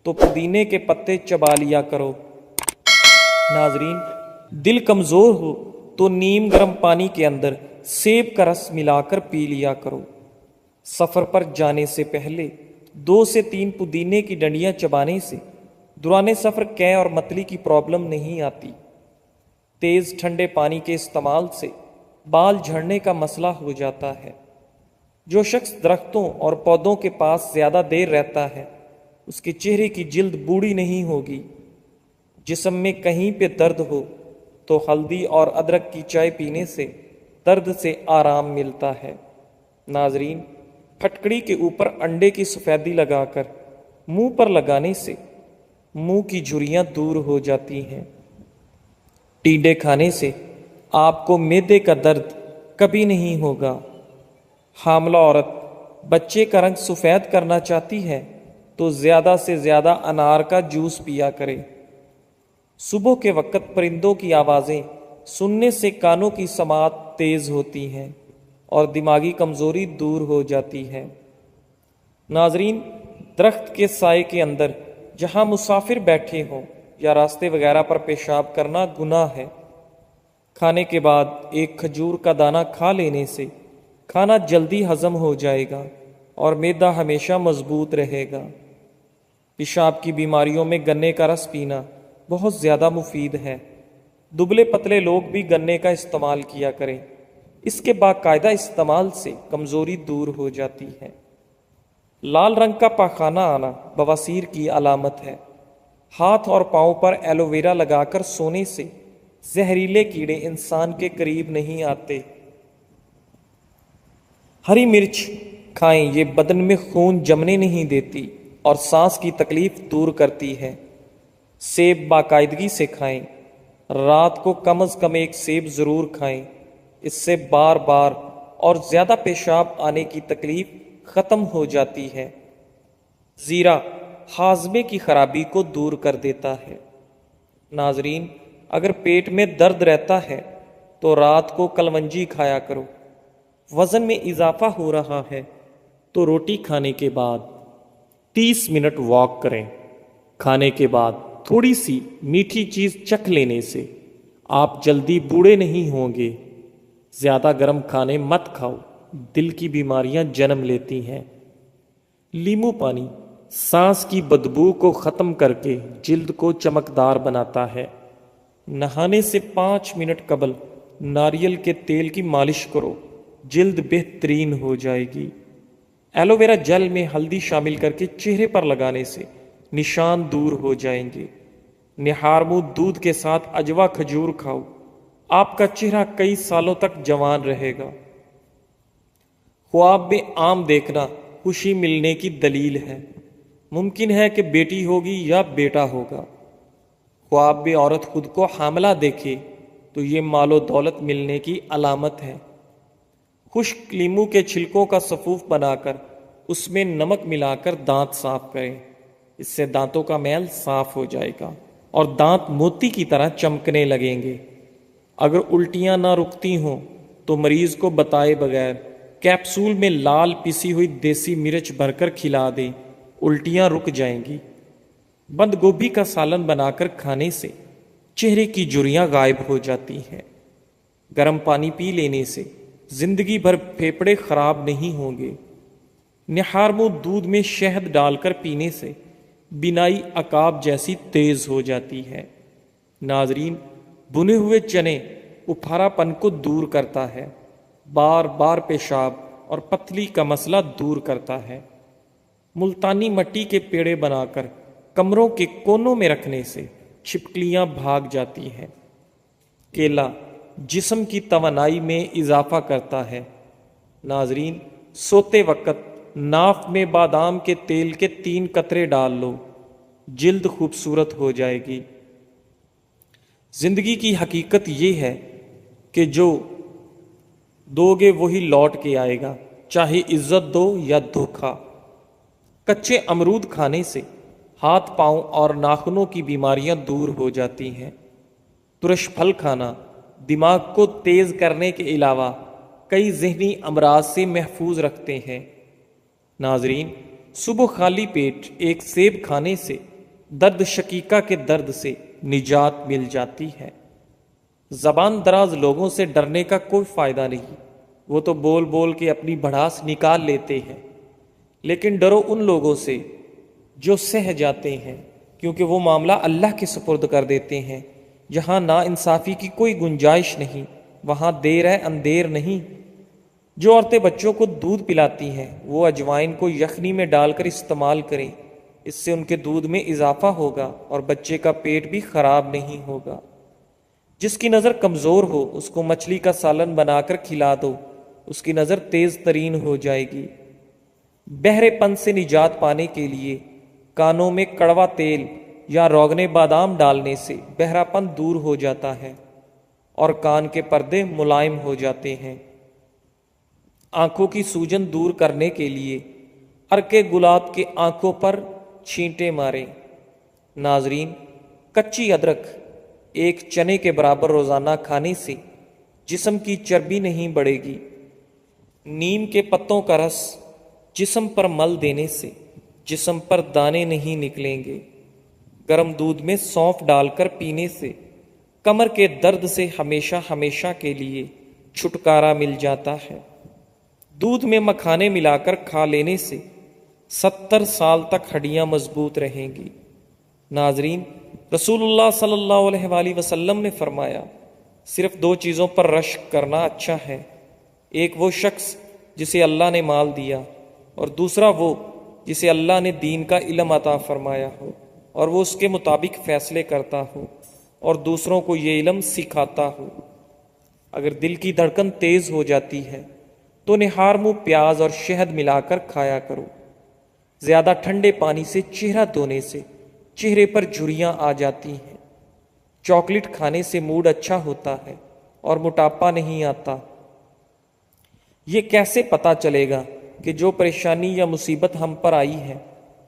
تو پودینے کے پتے چبا لیا کرو۔ ناظرین، دل کمزور ہو تو نیم گرم پانی کے اندر سیب کا رس ملا کر پی لیا کرو۔ سفر پر جانے سے پہلے 2 سے 3 پودینے کی ڈنڈیاں چبانے سے دوران سفر قے اور متلی کی پرابلم نہیں آتی۔ تیز ٹھنڈے پانی کے استعمال سے بال جھڑنے کا مسئلہ ہو جاتا ہے۔ جو شخص درختوں اور پودوں کے پاس زیادہ دیر رہتا ہے اس کے چہرے کی جلد بوڑھی نہیں ہوگی۔ جسم میں کہیں پہ درد ہو تو ہلدی اور ادرک کی چائے پینے سے درد سے آرام ملتا ہے۔ ناظرین، پھٹکڑی کے اوپر انڈے کی سفیدی لگا کر منہ پر لگانے سے منہ کی جھریاں دور ہو جاتی ہیں۔ ٹینڈے کھانے سے آپ کو معدے کا درد کبھی نہیں ہوگا۔ حاملہ عورت بچے کا رنگ سفید کرنا چاہتی ہے تو زیادہ سے زیادہ انار کا جوس پیا کرے۔ صبح کے وقت پرندوں کی آوازیں سننے سے کانوں کی سماعت تیز ہوتی ہیں اور دماغی کمزوری دور ہو جاتی ہے۔ ناظرین، درخت کے سائے کے اندر جہاں مسافر بیٹھے ہوں یا راستے وغیرہ پر پیشاب کرنا گناہ ہے۔ کھانے کے بعد ایک کھجور کا دانہ کھا لینے سے کھانا جلدی ہضم ہو جائے گا اور معدہ ہمیشہ مضبوط رہے گا۔ پیشاب کی بیماریوں میں گنے کا رس پینا بہت زیادہ مفید ہے۔ دبلے پتلے لوگ بھی گنے کا استعمال کیا کریں۔ اس کے باقاعدہ استعمال سے کمزوری دور ہو جاتی ہے۔ لال رنگ کا پاخانہ آنا بواسیر کی علامت ہے۔ ہاتھ اور پاؤں پر ایلو ویرا لگا کر سونے سے زہریلے کیڑے انسان کے قریب نہیں آتے۔ ہری مرچ کھائیں، یہ بدن میں خون جمنے نہیں دیتی اور سانس کی تکلیف دور کرتی ہے۔ سیب باقاعدگی سے کھائیں، رات کو کم از کم 1 سیب ضرور کھائیں۔ اس سے بار بار اور زیادہ پیشاب آنے کی تکلیف ختم ہو جاتی ہے۔ زیرہ ہاضمے کی خرابی کو دور کر دیتا ہے۔ ناظرین، اگر پیٹ میں درد رہتا ہے تو رات کو کلونجی کھایا کرو۔ وزن میں اضافہ ہو رہا ہے تو روٹی کھانے کے بعد 30 منٹ واک کریں۔ کھانے کے بعد تھوڑی سی میٹھی چیز چکھ لینے سے آپ جلدی بوڑھے نہیں ہوں گے۔ زیادہ گرم کھانے مت کھاؤ، دل کی بیماریاں جنم لیتی ہیں۔ لیمو پانی سانس کی بدبو کو ختم کر کے جلد کو چمکدار بناتا ہے۔ نہانے سے 5 منٹ قبل ناریل کے تیل کی مالش کرو، جلد بہترین ہو جائے گی۔ ایلو ویرا جل میں ہلدی شامل کر کے چہرے پر لگانے سے نشان دور ہو جائیں گے۔ نہار منہ دودھ کے ساتھ اجوا کھجور کھاؤ، آپ کا چہرہ کئی سالوں تک جوان رہے گا۔ خواب میں آم دیکھنا خوشی ملنے کی دلیل ہے۔ ممکن ہے کہ بیٹی ہوگی یا بیٹا ہوگا۔ خواب میں عورت خود کو حاملہ دیکھے تو یہ مال و دولت ملنے کی علامت ہے۔ خشک لیمو کے چھلکوں کا سفوف بنا کر اس میں نمک ملا کر دانت صاف کریں، اس سے دانتوں کا میل صاف ہو جائے گا اور دانت موتی کی طرح چمکنے لگیں گے۔ اگر الٹیاں نہ رکتی ہوں تو مریض کو بتائے بغیر کیپسول میں لال پسی ہوئی دیسی مرچ بھر کر کھلا دیں، الٹیاں رک جائیں گی۔ بند گوبھی کا سالن بنا کر کھانے سے چہرے کی جھریاں غائب ہو جاتی ہیں۔ گرم پانی پی لینے سے زندگی بھر پھیپھڑے خراب نہیں ہوں گے۔ نہار منہ دودھ میں شہد ڈال کر پینے سے بینائی عقاب جیسی تیز ہو جاتی ہے۔ ناظرین، بنے ہوئے چنے اپھارا پن کو دور کرتا ہے، بار بار پیشاب اور پتلی کا مسئلہ دور کرتا ہے۔ ملتانی مٹی کے پیڑے بنا کر کمروں کے کونوں میں رکھنے سے چھپکلیاں بھاگ جاتی ہیں۔ کیلا جسم کی توانائی میں اضافہ کرتا ہے۔ ناظرین، سوتے وقت ناف میں بادام کے تیل کے 3 قطرے ڈال لو، جلد خوبصورت ہو جائے گی۔ زندگی کی حقیقت یہ ہے کہ جو دو گے وہی لوٹ کے آئے گا، چاہے عزت دو یا دھوکا۔ کچے امرود کھانے سے ہاتھ پاؤں اور ناخنوں کی بیماریاں دور ہو جاتی ہیں۔ ترش پھل کھانا دماغ کو تیز کرنے کے علاوہ کئی ذہنی امراض سے محفوظ رکھتے ہیں۔ ناظرین، صبح خالی پیٹ 1 سیب کھانے سے درد شقیقہ کے درد سے نجات مل جاتی ہے۔ زبان دراز لوگوں سے ڈرنے کا کوئی فائدہ نہیں، وہ تو بول بول کے اپنی بھڑاس نکال لیتے ہیں، لیکن ڈرو ان لوگوں سے جو سہ جاتے ہیں، کیونکہ وہ معاملہ اللہ کے سپرد کر دیتے ہیں۔ جہاں نا انصافی کی کوئی گنجائش نہیں، وہاں دیر ہے اندیر نہیں۔ جو عورتیں بچوں کو دودھ پلاتی ہیں وہ اجوائن کو یخنی میں ڈال کر استعمال کریں، اس سے ان کے دودھ میں اضافہ ہوگا اور بچے کا پیٹ بھی خراب نہیں ہوگا۔ جس کی نظر کمزور ہو اس کو مچھلی کا سالن بنا کر کھلا دو، اس کی نظر تیز ترین ہو جائے گی۔ بہرے پن سے نجات پانے کے لیے کانوں میں کڑوا تیل یا روغن بادام ڈالنے سے بہرا پن دور ہو جاتا ہے اور کان کے پردے ملائم ہو جاتے ہیں۔ آنکھوں کی سوجن دور کرنے کے لیے عرق گلاب کے آنکھوں پر چھینٹے ماریں۔ ناظرین، کچی ادرک ایک چنے کے برابر روزانہ کھانے سے جسم کی چربی نہیں بڑھے گی۔ نیم کے پتوں کا رس جسم پر مل دینے سے جسم پر دانے نہیں نکلیں گے۔ گرم دودھ میں سونف ڈال کر پینے سے کمر کے درد سے ہمیشہ ہمیشہ کے لیے چھٹکارا مل جاتا ہے۔ دودھ میں مکھانے ملا کر کھا لینے سے 70 سال تک ہڈیاں مضبوط رہیں گی۔ ناظرین، رسول اللہ صلی اللہ علیہ وآلہ وسلم نے فرمایا، صرف 2 چیزوں پر رشک کرنا اچھا ہے، ایک وہ شخص جسے اللہ نے مال دیا، اور دوسرا وہ جسے اللہ نے دین کا علم عطا فرمایا ہو اور وہ اس کے مطابق فیصلے کرتا ہو اور دوسروں کو یہ علم سکھاتا ہو۔ اگر دل کی دھڑکن تیز ہو جاتی ہے تو نہار منہ پیاز اور شہد ملا کر کھایا کرو۔ زیادہ ٹھنڈے پانی سے چہرہ دھونے سے چہرے پر جھریاں آ جاتی ہیں۔ چاکلیٹ کھانے سے موڈ اچھا ہوتا ہے اور موٹاپا نہیں آتا۔ یہ کیسے پتہ چلے گا کہ جو پریشانی یا مصیبت ہم پر آئی ہے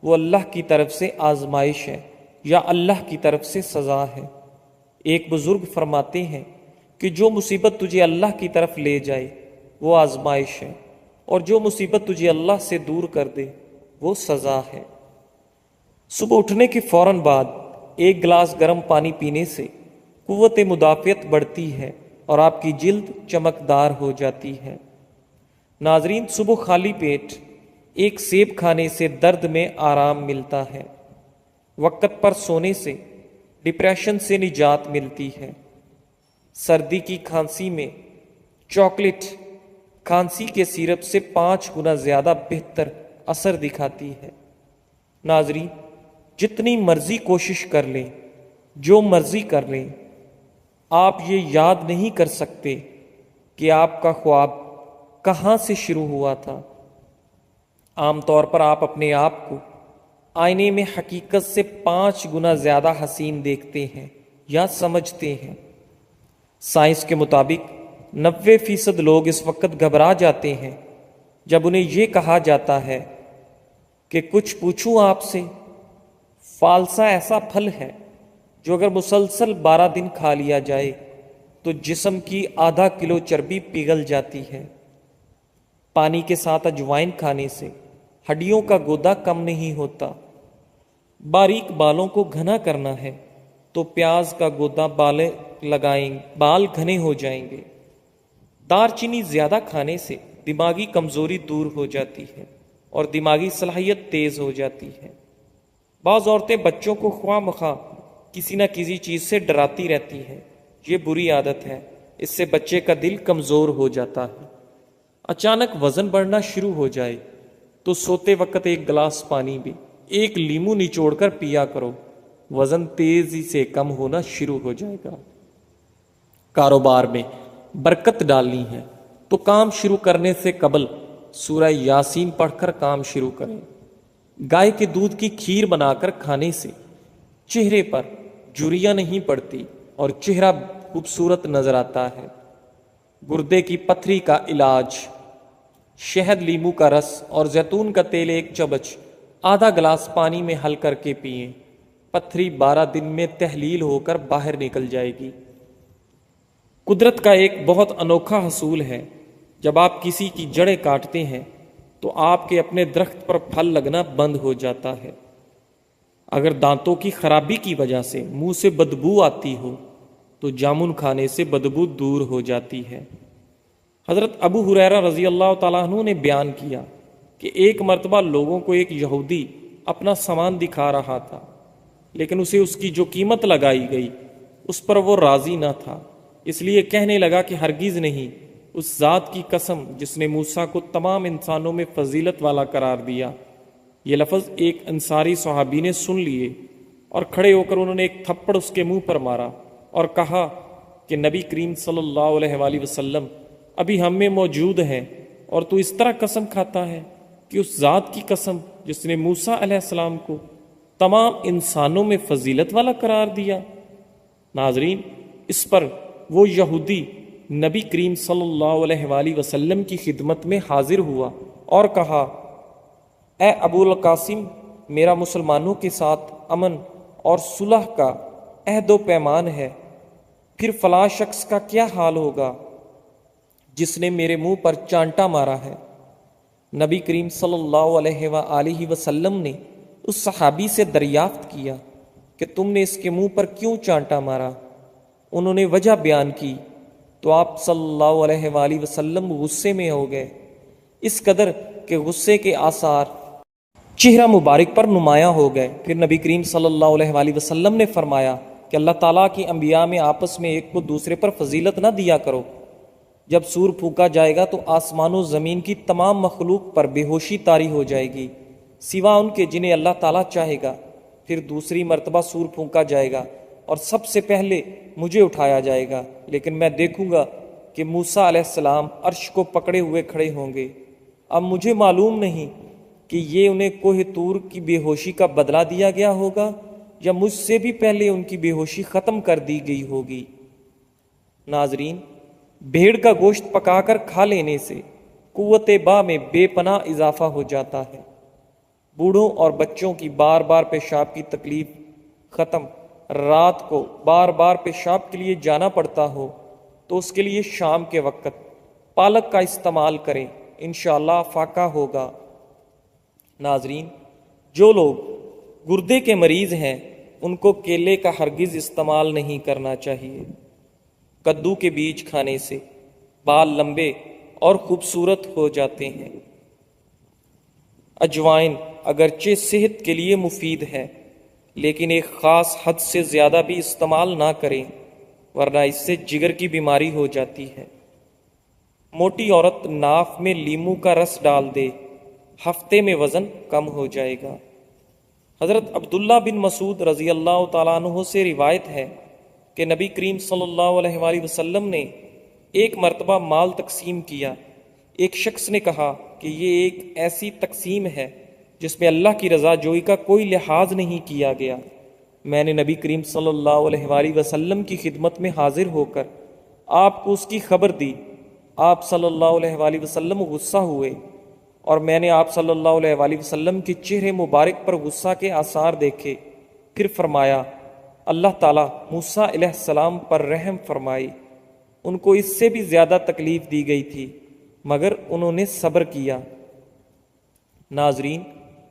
وہ اللہ کی طرف سے آزمائش ہے یا اللہ کی طرف سے سزا ہے؟ ایک بزرگ فرماتے ہیں کہ جو مصیبت تجھے اللہ کی طرف لے جائے وہ آزمائش ہے، اور جو مصیبت تجھے اللہ سے دور کر دے وہ سزا ہے۔ صبح اٹھنے کے فوراً بعد 1 گلاس گرم پانی پینے سے قوت مدافعت بڑھتی ہے اور آپ کی جلد چمکدار ہو جاتی ہے۔ ناظرین، صبح خالی پیٹ 1 سیب کھانے سے درد میں آرام ملتا ہے۔ وقت پر سونے سے ڈپریشن سے نجات ملتی ہے۔ سردی کی کھانسی میں چاکلیٹ کھانسی کے سیرپ سے 5 گنا زیادہ بہتر اثر دکھاتی ہے۔ ناظرین، جتنی مرضی کوشش کر لیں، جو مرضی کر لیں، آپ یہ یاد نہیں کر سکتے کہ آپ کا خواب کہاں سے شروع ہوا تھا۔ عام طور پر آپ اپنے آپ کو آئینے میں حقیقت سے 5 گنا زیادہ حسین دیکھتے ہیں یا سمجھتے ہیں۔ سائنس کے مطابق 90% لوگ اس وقت گھبرا جاتے ہیں جب انہیں یہ کہا جاتا ہے کہ کچھ پوچھوں آپ سے۔ فالسا ایسا پھل ہے جو اگر مسلسل 12 دن کھا لیا جائے تو جسم کی ½ کلو چربی پگھل جاتی ہے۔ پانی کے ساتھ اجوائن کھانے سے ہڈیوں کا گودا کم نہیں ہوتا۔ باریک بالوں کو گھنا کرنا ہے تو پیاز کا گودا بال گھنے ہو جائیں گے۔ دار چینی زیادہ کھانے سے دماغی کمزوری دور ہو جاتی ہے اور دماغی صلاحیت تیز ہو جاتی ہے۔ بعض عورتیں بچوں کو خواہ مخواہ کسی نہ کسی چیز سے ڈراتی رہتی ہیں، یہ بری عادت ہے، اس سے بچے کا دل کمزور ہو جاتا ہے۔ اچانک وزن بڑھنا شروع ہو جائے تو سوتے وقت 1 گلاس پانی بھی 1 لیمو نچوڑ کر پیا کرو، وزن تیزی سے کم ہونا شروع ہو جائے گا۔ کاروبار میں برکت ڈالنی ہے تو کام شروع کرنے سے قبل سورہ یاسین پڑھ کر کام شروع کریں۔ گائے کے دودھ کی کھیر بنا کر کھانے سے چہرے پر جھریاں نہیں پڑتی اور چہرہ خوبصورت نظر آتا ہے۔ گردے کی پتھری کا علاج: شہد، لیمو کا رس اور زیتون کا تیل 1 چمچ ½ گلاس پانی میں حل کر کے پئیں۔ پتھری 12 دن میں تحلیل ہو کر باہر نکل جائے گی۔ قدرت کا ایک بہت انوکھا حصول ہے، جب آپ کسی کی جڑیں کاٹتے ہیں تو آپ کے اپنے درخت پر پھل لگنا بند ہو جاتا ہے۔ اگر دانتوں کی خرابی کی وجہ سے منہ سے بدبو آتی ہو تو جامن کھانے سے بدبو دور ہو جاتی ہے۔ حضرت ابو ہریرہ رضی اللہ تعالیٰ عنہ نے بیان کیا کہ ایک مرتبہ لوگوں کو ایک یہودی اپنا سامان دکھا رہا تھا، لیکن اسے اس کی جو قیمت لگائی گئی اس پر وہ راضی نہ تھا، اس لیے کہنے لگا کہ ہرگز نہیں، اس ذات کی قسم جس نے موسیٰ کو تمام انسانوں میں فضیلت والا قرار دیا۔ یہ لفظ ایک انصاری صحابی نے سن لیے اور کھڑے ہو کر انہوں نے ایک تھپڑ اس کے منہ پر مارا اور کہا کہ نبی کریم صلی اللہ علیہ وآلہ وسلم ابھی ہم میں موجود ہیں اور تو اس طرح قسم کھاتا ہے کہ اس ذات کی قسم جس نے موسیٰ علیہ السلام کو تمام انسانوں میں فضیلت والا قرار دیا۔ ناظرین، اس پر وہ یہودی نبی کریم صلی اللہ علیہ وآلہ وسلم کی خدمت میں حاضر ہوا اور کہا، اے ابو القاسم، میرا مسلمانوں کے ساتھ امن اور صلح کا عہد و پیمان ہے، پھر فلاں شخص کا کیا حال ہوگا جس نے میرے منہ پر چانٹا مارا ہے۔ نبی کریم صلی اللہ علیہ وآلہ وسلم نے اس صحابی سے دریافت کیا کہ تم نے اس کے منہ پر کیوں چانٹا مارا؟ انہوں نے وجہ بیان کی تو آپ صلی اللہ علیہ وآلہ وسلم غصے میں ہو گئے، اس قدر کہ غصے کے آثار چہرہ مبارک پر نمایاں ہو گئے۔ پھر نبی کریم صلی اللہ علیہ وآلہ وسلم نے فرمایا کہ اللہ تعالیٰ کی انبیاء میں آپس میں ایک کو دوسرے پر فضیلت نہ دیا کرو۔ جب سور پھونکا جائے گا تو آسمان و زمین کی تمام مخلوق پر بے ہوشی طاری ہو جائے گی سوا ان کے جنہیں اللہ تعالیٰ چاہے گا۔ پھر دوسری مرتبہ سور پھونکا جائے گا اور سب سے پہلے مجھے اٹھایا جائے گا، لیکن میں دیکھوں گا کہ موسیٰ علیہ السلام عرش کو پکڑے ہوئے کھڑے ہوں گے۔ اب مجھے معلوم نہیں کہ یہ انہیں کوہ طور کی بے ہوشی کا بدلہ دیا گیا ہوگا یا مجھ سے بھی پہلے ان کی بے ہوشی ختم کر دی گئی ہوگی۔ ناظرین، بھیڑ کا گوشت پکا کر کھا لینے سے قوت با میں بے پناہ اضافہ ہو جاتا ہے۔ بوڑھوں اور بچوں کی بار بار پیشاب کی تکلیف ختم، رات کو بار بار پیشاب کے لیے جانا پڑتا ہو تو اس کے لیے شام کے وقت پالک کا استعمال کریں، انشاءاللہ فاقہ ہوگا۔ ناظرین، جو لوگ گردے کے مریض ہیں ان کو کیلے کا ہرگز استعمال نہیں کرنا چاہیے۔ کدو کے بیج کھانے سے بال لمبے اور خوبصورت ہو جاتے ہیں۔ اجوائن اگرچہ صحت کے لیے مفید ہے لیکن ایک خاص حد سے زیادہ بھی استعمال نہ کریں ورنہ اس سے جگر کی بیماری ہو جاتی ہے۔ موٹی عورت ناف میں لیمو کا رس ڈال دے، ہفتے میں وزن کم ہو جائے گا۔ حضرت عبداللہ بن مسعود رضی اللہ تعالیٰ عنہ سے روایت ہے کہ نبی کریم صلی اللہ علیہ وآلہ وسلم نے ایک مرتبہ مال تقسیم کیا۔ ایک شخص نے کہا کہ یہ ایک ایسی تقسیم ہے جس میں اللہ کی رضا جوئی کا کوئی لحاظ نہیں کیا گیا۔ میں نے نبی کریم صلی اللہ علیہ وآلہ وسلم کی خدمت میں حاضر ہو کر آپ کو اس کی خبر دی۔ آپ صلی اللہ علیہ وآلہ وسلم غصہ ہوئے اور میں نے آپ صلی اللہ علیہ وآلہ وسلم کے چہرے مبارک پر غصہ کے آثار دیکھے۔ پھر فرمایا، اللہ تعالیٰ موسیٰ علیہ السلام پر رحم فرمائی، ان کو اس سے بھی زیادہ تکلیف دی گئی تھی مگر انہوں نے صبر کیا۔ ناظرین،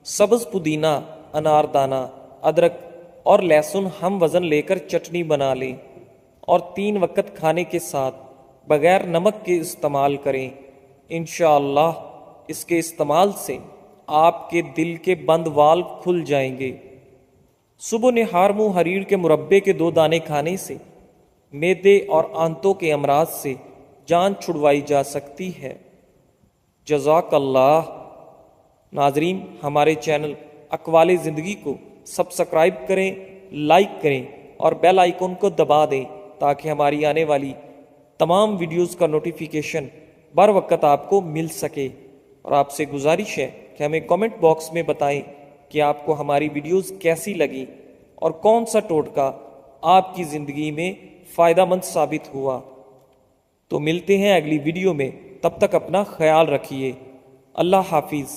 سبز پودینہ، اناردانہ، ادرک اور لہسن ہم وزن لے کر چٹنی بنا لیں اور 3 وقت کھانے کے ساتھ بغیر نمک کے استعمال کریں۔ انشاءاللہ اس کے استعمال سے آپ کے دل کے بند والو کھل جائیں گے۔ صبح نہار منہ حریر کے مربے کے 2 دانے کھانے سے معدے اور آنتوں کے امراض سے جان چھڑوائی جا سکتی ہے۔ جزاک اللہ۔ ناظرین، ہمارے چینل اقوال زندگی کو سبسکرائب کریں، لائک کریں اور بیل آئیکن کو دبا دیں تاکہ ہماری آنے والی تمام ویڈیوز کا نوٹیفیکیشن بر وقت آپ کو مل سکے۔ اور آپ سے گزارش ہے کہ ہمیں کامنٹ باکس میں بتائیں کہ آپ کو ہماری ویڈیوز کیسی لگیں اور کون سا ٹوٹکا آپ کی زندگی میں فائدہ مند ثابت ہوا۔ تو ملتے ہیں اگلی ویڈیو میں، تب تک اپنا خیال رکھیے۔ اللہ حافظ۔